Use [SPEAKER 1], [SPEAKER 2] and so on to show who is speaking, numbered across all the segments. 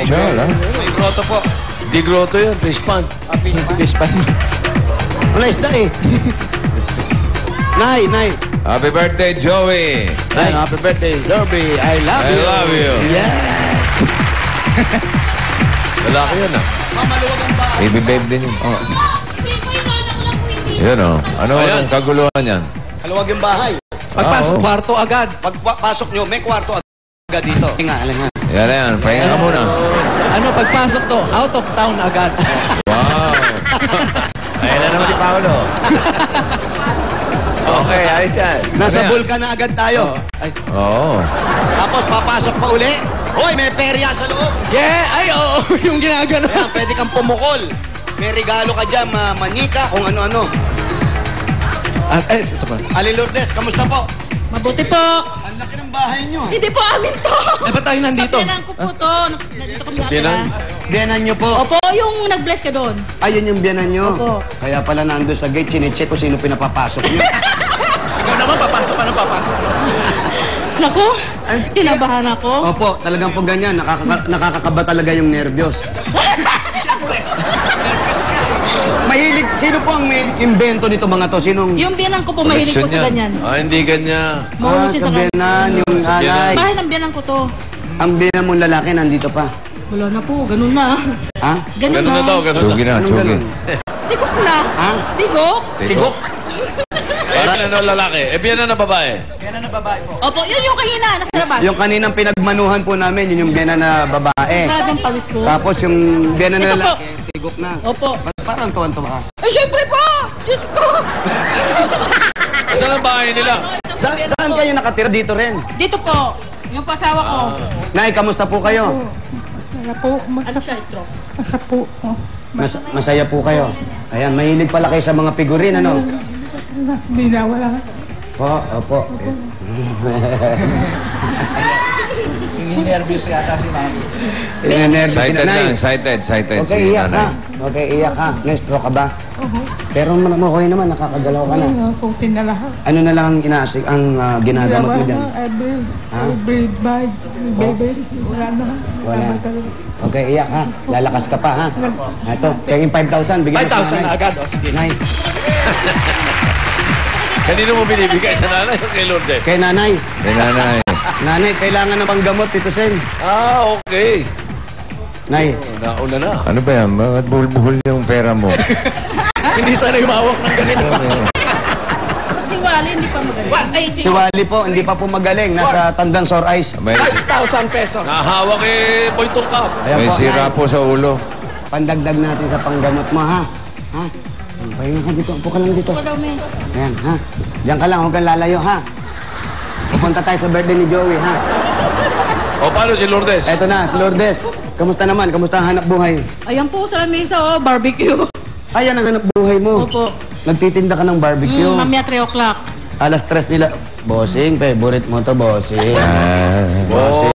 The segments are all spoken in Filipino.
[SPEAKER 1] Pinansyal, ha?
[SPEAKER 2] May grotto po.
[SPEAKER 3] Di grotto yan, fish pond.
[SPEAKER 2] Fish pan. Wala isda eh. Nay.
[SPEAKER 1] Happy birthday, Joey!
[SPEAKER 2] Nay, happy birthday, Derby. I love you.
[SPEAKER 1] I love you.
[SPEAKER 2] Yeah.
[SPEAKER 1] Lalaki yun, ha?
[SPEAKER 2] Mamaluwag ang bahay.
[SPEAKER 1] Baby babe din yun. Oh.
[SPEAKER 4] Hindi po yun, anak lang po hindi.
[SPEAKER 1] Yan, oh. Ano ang kaguluhan yan?
[SPEAKER 2] Maluwag yung bahay.
[SPEAKER 5] Pagpasok, kwarto agad.
[SPEAKER 2] Pagpasok nyo, may kwarto agad dito. Nga.
[SPEAKER 1] Yan. Pahinga ka muna.
[SPEAKER 5] Ano, pagpasok to, out of town agad.
[SPEAKER 1] Wow!
[SPEAKER 3] Ayan na naman si Paolo. Okay, ayos yan.
[SPEAKER 2] Nasa
[SPEAKER 1] Ano yan?
[SPEAKER 2] Vulcan na agad tayo.
[SPEAKER 1] Oo.
[SPEAKER 2] Tapos papasok pa uli. Hoy, may perya sa loob.
[SPEAKER 5] Yeah! Ay, oo, yung ginagano.
[SPEAKER 2] Kaya pwede kang pumukol. May regalo ka dyan, manika, kung ano-ano.
[SPEAKER 5] Ito pa.
[SPEAKER 2] Ali Lourdes, kamusta po?
[SPEAKER 4] Mabuti po.
[SPEAKER 2] Ang laki ng bahay nyo.
[SPEAKER 4] Hindi po amin to.
[SPEAKER 5] Eh, ba't tayo nandito?
[SPEAKER 4] Sa biyanan ko po to. Nandito kami
[SPEAKER 3] biyanan?
[SPEAKER 4] nakatira.
[SPEAKER 2] Biyanan nyo po.
[SPEAKER 4] Opo, yung nag-bless ka doon.
[SPEAKER 2] Ayun yung biyanan nyo.
[SPEAKER 4] Opo.
[SPEAKER 2] Kaya pala nandun sa gate, chinecheck ko sino pinapapasok nyo.
[SPEAKER 5] Ikaw naman, papasok ka na papasok.
[SPEAKER 4] Naku, kinabahan ako.
[SPEAKER 2] Opo, talagang po ganyan. Nakakakaba talaga yung nervyos. Mahilig, sino po ang may invento nito mga to? Sinong...
[SPEAKER 4] Yung biyanan ko po, mahilig po sa ganyan.
[SPEAKER 3] Hindi ganyan.
[SPEAKER 4] Mahulo siya sa
[SPEAKER 2] biyanan, yung alay.
[SPEAKER 4] Bahay ng biyanan ko to.
[SPEAKER 2] Ang biyanan mong lalaki nandito pa.
[SPEAKER 4] Wala na po, ganun na.
[SPEAKER 2] Ha?
[SPEAKER 4] Ganun na.
[SPEAKER 1] Sugi na,
[SPEAKER 2] Anong
[SPEAKER 1] sugi.
[SPEAKER 2] ganun?
[SPEAKER 4] Tigok na.
[SPEAKER 2] Ha?
[SPEAKER 4] Tigok.
[SPEAKER 2] Tigok?
[SPEAKER 3] Ano lalaki? Biyan na babae.
[SPEAKER 5] Yan na babae po.
[SPEAKER 4] Opo, yun yung kanina, nasa labas.
[SPEAKER 2] Yung kaninang pinagmanuhan po namin, yun yung biyanan na babae.
[SPEAKER 4] Grabe ang pawis ko.
[SPEAKER 2] Tapos yung biyanan na
[SPEAKER 4] Ito po.
[SPEAKER 2] lalaki, tigok na.
[SPEAKER 4] Opo.
[SPEAKER 2] Parang tuwan-tuwa ka.
[SPEAKER 4] Eh, syempre po! Diyos ko!
[SPEAKER 3] Saan ang bahay nila?
[SPEAKER 2] Saan kayo nakatira? Dito rin.
[SPEAKER 4] Dito po, yung pasawa ko.
[SPEAKER 2] Nay, kamusta po kayo?
[SPEAKER 6] Wala po.
[SPEAKER 4] Ano siya, stroke?
[SPEAKER 6] Masa po. Oh.
[SPEAKER 2] Masaya po kayo. Ayan, mahilig pala kayo sa mga figurin, ano?
[SPEAKER 6] Hindi na, wala.
[SPEAKER 2] Opo.
[SPEAKER 5] Nervous yata si Mami.
[SPEAKER 1] Excited na, excited
[SPEAKER 2] Okay,
[SPEAKER 1] si
[SPEAKER 2] iyak ka.
[SPEAKER 1] nanay.
[SPEAKER 2] Okay, iyak ka. Na-stroke ka ba? Pero okay naman, nakakagalaw ka na.
[SPEAKER 6] Putin na lahat.
[SPEAKER 2] Ano na lang ang ginagamot mo dyan?
[SPEAKER 6] Every bag, baby, wala na.
[SPEAKER 2] Wala. Okay, iyak ha. Lalakas ka pa ha. Ito, kaya yung 5,000, bigyan mo
[SPEAKER 5] 5,000 na agad. O, sige.
[SPEAKER 2] Nay.
[SPEAKER 3] Kanino mo binibigay sa nanay o kay Lourdes?
[SPEAKER 2] Kay nanay.
[SPEAKER 1] May nanay.
[SPEAKER 2] Nanay, kailangan na bang gamot, Tito Sen?
[SPEAKER 3] Okay.
[SPEAKER 2] Nay.
[SPEAKER 3] Nauna na.
[SPEAKER 1] Ano ba yan? Bakit buhol-buhol yung pera mo?
[SPEAKER 5] Hindi sana umawak ng ganito.
[SPEAKER 4] Si Wally, hindi pa magaling. Ay,
[SPEAKER 2] Si Wally po, hindi pa po magaling. Nasa Tandang Sore Eyes.
[SPEAKER 1] May,
[SPEAKER 5] 5,000 pesos.
[SPEAKER 3] Nahawak Boy Tungkap.
[SPEAKER 2] Ayan
[SPEAKER 1] may
[SPEAKER 2] po,
[SPEAKER 1] sira
[SPEAKER 2] Nay.
[SPEAKER 1] po sa ulo.
[SPEAKER 2] Pandagdag natin sa panggamot mo, ha? Ha? Pahinga ka dito. Upo ka lang dito.
[SPEAKER 4] Ako daw, men.
[SPEAKER 2] Ayan, ha? Diyan ka lang, huwag kang lalayo, ha? Pupunta tayo sa birthday ni Joey, ha?
[SPEAKER 3] O paano si Lourdes?
[SPEAKER 2] Eto na, Lourdes. Kamusta naman? Kamusta ang hanap buhay?
[SPEAKER 4] Ayan po sa mesa, oh, barbecue.
[SPEAKER 2] Ayan ang hanap buhay mo.
[SPEAKER 4] Opo.
[SPEAKER 2] Nagtitinda ka ng barbecue.
[SPEAKER 4] Mamaya 3 o'clock.
[SPEAKER 2] Alas 3 nila. Bossing, favorite mo to, bossing.
[SPEAKER 3] Oh,
[SPEAKER 2] Bossing.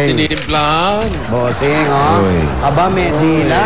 [SPEAKER 3] tinitimplahan.
[SPEAKER 2] Bossing, oh.
[SPEAKER 1] Uy.
[SPEAKER 2] Aba, may dila.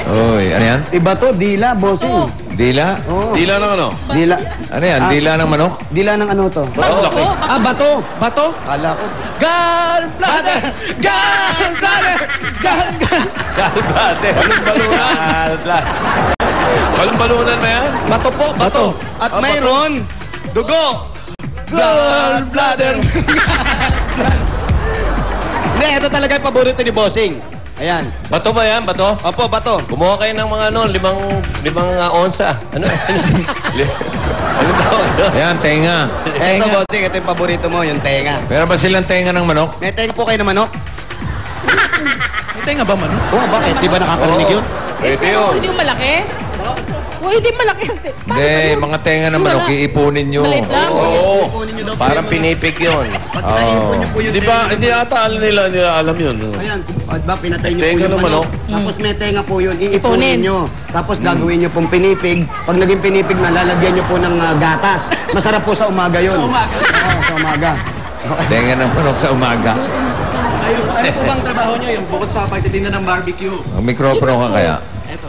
[SPEAKER 1] Uy, ano yan?
[SPEAKER 2] Iba to, dila, bossing.
[SPEAKER 1] Dila?
[SPEAKER 2] Oh.
[SPEAKER 3] Dila ng ano?
[SPEAKER 2] Dila.
[SPEAKER 1] Ano yan? Dila ng manok?
[SPEAKER 2] Dila ng ano to?
[SPEAKER 3] Ang laki.
[SPEAKER 2] Ah, bato.
[SPEAKER 5] Bato?
[SPEAKER 2] Kala ko.
[SPEAKER 5] Gallbladder! Gallbladder!
[SPEAKER 3] Galbate. Balon-balunan. Balon-balunan ba yan?
[SPEAKER 2] Bato po, bato. At mayroon, dugo.
[SPEAKER 5] Gallbladder!
[SPEAKER 2] Hindi, ito talaga yung paborito ni bossing. Ayan.
[SPEAKER 3] Bato ba yan? Bato?
[SPEAKER 2] Opo, bato.
[SPEAKER 3] Kumuha kayo ng mga ano, limang onsa. Ano? Ano tawag doon?
[SPEAKER 1] Yan, tenga.
[SPEAKER 2] Ito, bossing, ito yung paborito mo, yung tenga.
[SPEAKER 1] Pero ba silang tenga ng manok?
[SPEAKER 2] May tenga po kayo na manok?
[SPEAKER 5] Ito nga ba man?
[SPEAKER 2] Oo, bakit? Di ba nakakarinig yun?
[SPEAKER 3] Pwede yun.
[SPEAKER 4] Hindi yung malaki? Oh, hindi malaki.
[SPEAKER 1] Hindi, mga tenga ng manok, iipunin nyo.
[SPEAKER 4] Maliit lang.
[SPEAKER 3] Oo.
[SPEAKER 2] Ipunin nyo daw po
[SPEAKER 3] Parang
[SPEAKER 2] yung mga-
[SPEAKER 3] pinipig yun.
[SPEAKER 2] Pag naipon nyo po yung
[SPEAKER 3] Di ba, hindi ata nila alam yun.
[SPEAKER 2] Ayan, at ba pinatay nyo
[SPEAKER 3] Tenga
[SPEAKER 2] po yung
[SPEAKER 3] ng
[SPEAKER 2] manok.
[SPEAKER 3] manok.
[SPEAKER 2] Tapos may tenga po yun,
[SPEAKER 4] Ipunin.
[SPEAKER 2] iipunin nyo. Tapos gagawin nyo pong pinipig. Pag naging pinipig na, lalagyan nyo po ng gatas. Masarap po sa umaga yun. Sa umaga? Oo, sa umaga.
[SPEAKER 1] Tenga ng manok sa umaga.
[SPEAKER 5] Ano po bang trabaho nyo? Yung bukod sa pagtitinda ng barbecue.
[SPEAKER 1] Ang mikropono ka kaya?
[SPEAKER 5] Ito.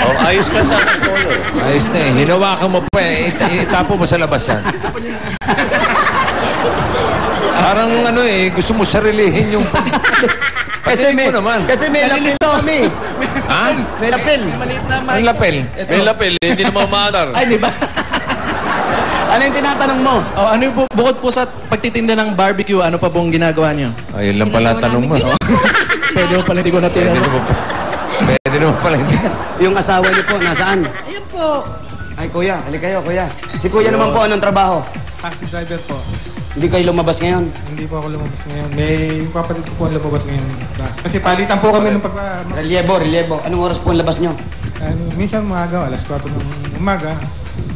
[SPEAKER 3] Oh, ayos ka sa polo.
[SPEAKER 1] Ayos na eh. Hinawakan mo pa eh. Itapo mo sa labas yan. Parang ano eh, gusto mo sarilihin yung...
[SPEAKER 2] Kasi may,
[SPEAKER 1] mo naman.
[SPEAKER 2] kasi may lapel kami.
[SPEAKER 1] Ha?
[SPEAKER 2] May lapel.
[SPEAKER 5] May maliit na mic.
[SPEAKER 1] Ang lapel.
[SPEAKER 3] May lapel, hindi naman matter.
[SPEAKER 5] Ay, di ba?
[SPEAKER 2] Ano yung tinatanong mo?
[SPEAKER 5] Oh, ano yung bukod po sa pagtitinda ng barbecue, ano pa pong ginagawa niyo?
[SPEAKER 1] Ayun lang pala tanong mo.
[SPEAKER 5] Pwede mo pala hindi ko
[SPEAKER 1] Pwede
[SPEAKER 5] natinanong.
[SPEAKER 1] naman Pwede naman pala hindi.
[SPEAKER 2] Yung asawa niyo po, nasaan?
[SPEAKER 4] Ayun po.
[SPEAKER 2] Ay, kuya. Halika kayo, kuya. Si kuya naman po, anong trabaho?
[SPEAKER 7] Taxi driver po.
[SPEAKER 2] Hindi kayo lumabas ngayon?
[SPEAKER 7] Hindi po ako lumabas ngayon. May yung kapatid ko po ang lumabas ngayon. Kasi palitan po kami ng
[SPEAKER 2] Reliebo. Anong oras po ang labas nyo?
[SPEAKER 7] minsan umaga, alas 4 ng umaga,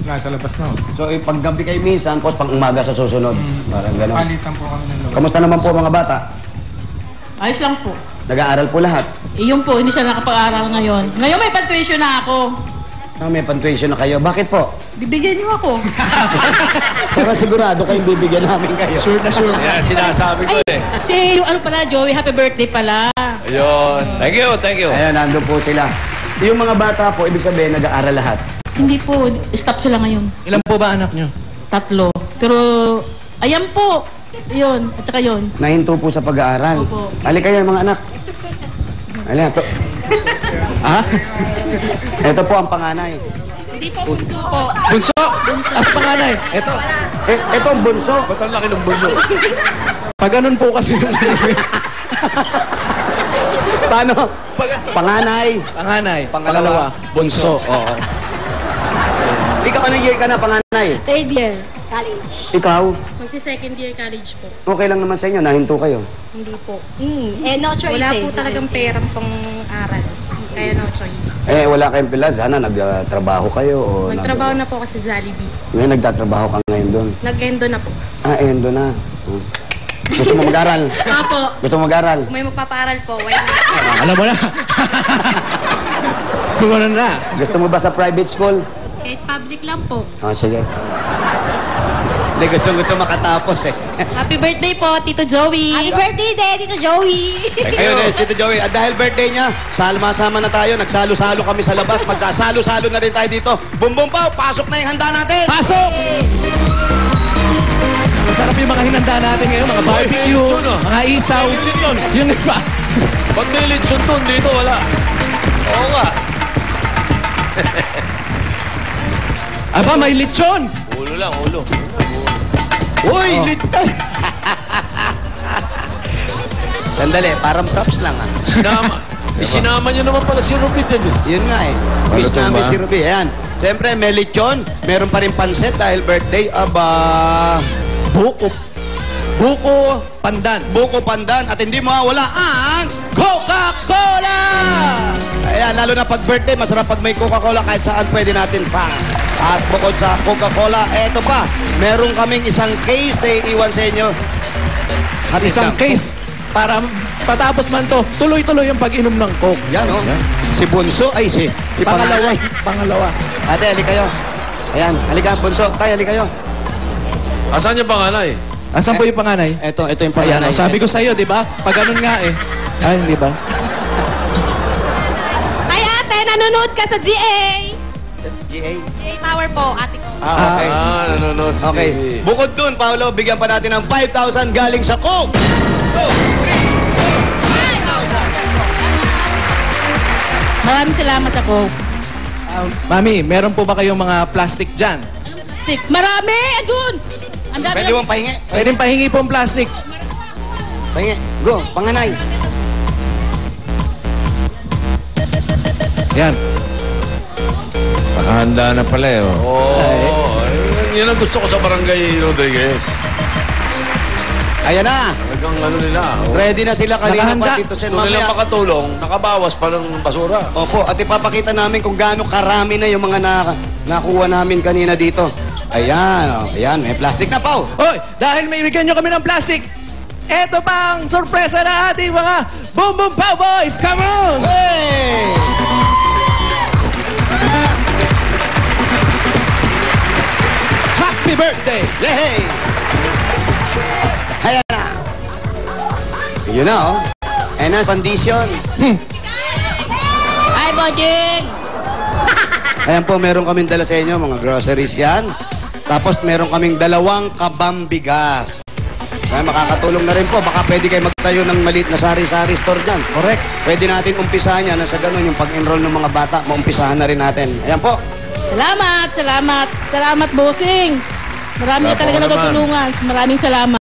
[SPEAKER 7] nasa labas na.
[SPEAKER 2] So, pag gabi kayo minsan, tapos pang umaga sa susunod. Parang gano'n.
[SPEAKER 7] Palitan po kami ng lugar.
[SPEAKER 2] Kamusta naman po mga bata?
[SPEAKER 4] Ayos lang po.
[SPEAKER 2] Nag-aaral po lahat.
[SPEAKER 4] Yun po, hindi siya nakapag-aral ngayon. Ngayon may pantuition na ako.
[SPEAKER 2] May pantuition na kayo. Bakit po?
[SPEAKER 4] Bibigyan niyo ako.
[SPEAKER 2] Para sigurado kayong bibigyan namin kayo.
[SPEAKER 5] Sure na sure.
[SPEAKER 3] Yan, sinasabi ko eh.
[SPEAKER 4] Si yung ano pala, Joey, happy birthday pala.
[SPEAKER 3] Ayun. Thank you, thank you.
[SPEAKER 2] Ayan, nandun po sila. Yung mga bata po, ibig sabihin, nag-aaral lahat.
[SPEAKER 4] Hindi po, stop sila ngayon.
[SPEAKER 5] Ilan po ba anak niyo?
[SPEAKER 4] 3. Pero, ayan po. Yun, at saka yun.
[SPEAKER 2] Nahinto po sa pag-aaral.
[SPEAKER 4] Opo.
[SPEAKER 2] Halika kayo mga anak. Halika. Ha? Ito po ang panganay.
[SPEAKER 4] Hindi po, bunso po.
[SPEAKER 5] Bunso! As panganay. Eto.
[SPEAKER 2] Ito ang bunso.
[SPEAKER 3] Ba't ang laki ng bunso?
[SPEAKER 5] Pag ganun po kasi yung
[SPEAKER 2] Paano? Panganay.
[SPEAKER 5] panganay.
[SPEAKER 2] Pangalawa.
[SPEAKER 5] Bunso. Oo.
[SPEAKER 2] Ikaw, anong year ka na, panganay?
[SPEAKER 8] 3rd year, college.
[SPEAKER 2] Ikaw?
[SPEAKER 4] Magsi-second year college po.
[SPEAKER 2] Okay lang naman sa inyo, nahinto kayo.
[SPEAKER 8] Hindi po. No choice
[SPEAKER 9] Wala
[SPEAKER 8] eh.
[SPEAKER 9] po talagang perang pang aral. Kaya no choice.
[SPEAKER 2] Wala kayong pila. Sana nagtrabaho kayo o...
[SPEAKER 9] Magtrabaho na po ako sa Jollibee.
[SPEAKER 2] Ngayon, nagtatrabaho ka ngayon doon.
[SPEAKER 9] Nag-endo na po.
[SPEAKER 2] Endo na. Gusto mo mag-aral?
[SPEAKER 9] Opo.
[SPEAKER 2] Gusto mo mag-aral?
[SPEAKER 9] Kung may magpapaaral po, why not?
[SPEAKER 5] Alam mo na. Kumano na.
[SPEAKER 2] Gusto mo ba sa private school?
[SPEAKER 9] Kahit public lang po.
[SPEAKER 2] Sige. Hindi, gusto makatapos eh.
[SPEAKER 9] Happy birthday po, Tito Joey.
[SPEAKER 8] Happy birthday din, Tito Joey!
[SPEAKER 2] Ayun, Tito Joey. At dahil birthday niya, sama na tayo. Nagsalo-salo kami sa labas. Magsasalo-salo na rin tayo dito. Bumbong Pao, pasok na yung handa natin!
[SPEAKER 5] Pasok! Masarap yung mga hinanda natin ngayon. Mga barbecue, mga isaw. Yun ba?
[SPEAKER 3] Ba't may lechon doon? Dito wala. Oo nga.
[SPEAKER 5] Aba, may lechon!
[SPEAKER 3] Ulo lang, ulo.
[SPEAKER 2] Uy! Sandali, parang props lang ah.
[SPEAKER 3] Sinama niyo naman pala si Ruby dyan.
[SPEAKER 2] Yun nga eh. Miss
[SPEAKER 1] Malutong
[SPEAKER 2] namin
[SPEAKER 1] ba?
[SPEAKER 2] si Ruby. Ayan. Siyempre, may lechon. Meron pa rin pansit dahil birthday. Aba...
[SPEAKER 5] Buko pandan.
[SPEAKER 2] Buko pandan. At hindi mawawala ang...
[SPEAKER 5] Coca-Cola!
[SPEAKER 2] Ayan, lalo na pag birthday, masarap pag may Coca-Cola kahit saan pwede natin pa. At bukod sa Coca-Cola, eto pa, meron kaming isang case na iiwan sa inyo. Hatid
[SPEAKER 5] Isang
[SPEAKER 2] lang.
[SPEAKER 5] case. Para patapos man to, tuloy-tuloy yung pag-inom ng Coke.
[SPEAKER 2] Yan, oh. Si Bunso, ay si
[SPEAKER 5] Pangalawa.
[SPEAKER 2] Panganay.
[SPEAKER 5] Pangalawa.
[SPEAKER 2] Ate, halika kayo. Ayan, halika, Bunso. Tayo, halika kayo.
[SPEAKER 3] Asan yung panganay?
[SPEAKER 5] Asan po yung panganay?
[SPEAKER 2] Ito yung
[SPEAKER 5] Ayan,
[SPEAKER 2] panganay.
[SPEAKER 5] oh, sabi ko sa'yo, di ba? Pag ganun nga eh. Ay, hindi ba?
[SPEAKER 9] Ay ate, nanonood ka sa GA.
[SPEAKER 2] GA.
[SPEAKER 9] GA Tower po, ate ko.
[SPEAKER 2] Okay.
[SPEAKER 3] Nanonood sa
[SPEAKER 2] Okay.
[SPEAKER 3] TV.
[SPEAKER 2] Bukod dun, Paolo, bigyan pa natin ng 5,000 galing sa Coke. 2, 3, 4, 5,000.
[SPEAKER 4] Maraming salamat ako.
[SPEAKER 5] Mami, meron po ba kayong mga plastic dyan?
[SPEAKER 4] Marami! Andun! Ang dami
[SPEAKER 2] Pwede mong pahingi.
[SPEAKER 5] Pwedeng pahingi po ang plastic.
[SPEAKER 2] Pahingi. Go, panganay.
[SPEAKER 5] Yan.
[SPEAKER 1] Pakahanda na pala eh. Oh.
[SPEAKER 3] Oo. Yun ang gusto ko sa Barangay Rodriguez.
[SPEAKER 2] Ayan na.
[SPEAKER 3] Hanggang ano nila.
[SPEAKER 2] Ready na sila kanina
[SPEAKER 5] Nakahanda.
[SPEAKER 2] pa, Tito Sen.
[SPEAKER 3] Gusto nilang
[SPEAKER 2] Mamaya.
[SPEAKER 3] makatulong, nakabawas pa ng basura.
[SPEAKER 2] Opo, at ipapakita namin kung gaano karami na yung mga nakuha namin kanina dito. Ayan, oh. Ayan, may plastic na, Pao.
[SPEAKER 5] Hoy, dahil may bigyan nyo kami ng plastic, eto pa ang sorpresa ng ating mga Boom Boom Pow Boys! Come on!
[SPEAKER 2] Hey!
[SPEAKER 5] Happy birthday!
[SPEAKER 2] Yay! Ayan na. Yun na, oh. Ayan na, condition.
[SPEAKER 4] Hi, Bojing!
[SPEAKER 2] Ayan po, meron kaming dala sa inyo, mga groceries yan. Tapos meron kaming 2 kabambigas. Kaya makakatulong na rin po. Baka pwede kayo magtayo ng maliit na sari-sari store dyan.
[SPEAKER 5] Correct.
[SPEAKER 2] Pwede natin umpisahan yan. Sa ganun, yung pag-enroll ng mga bata, maumpisahan na rin natin. Ayan po.
[SPEAKER 4] Salamat, salamat. Salamat, bossing. Marami
[SPEAKER 1] Wala po
[SPEAKER 4] talaga
[SPEAKER 1] naman.
[SPEAKER 4] natutulungan. Maraming salamat.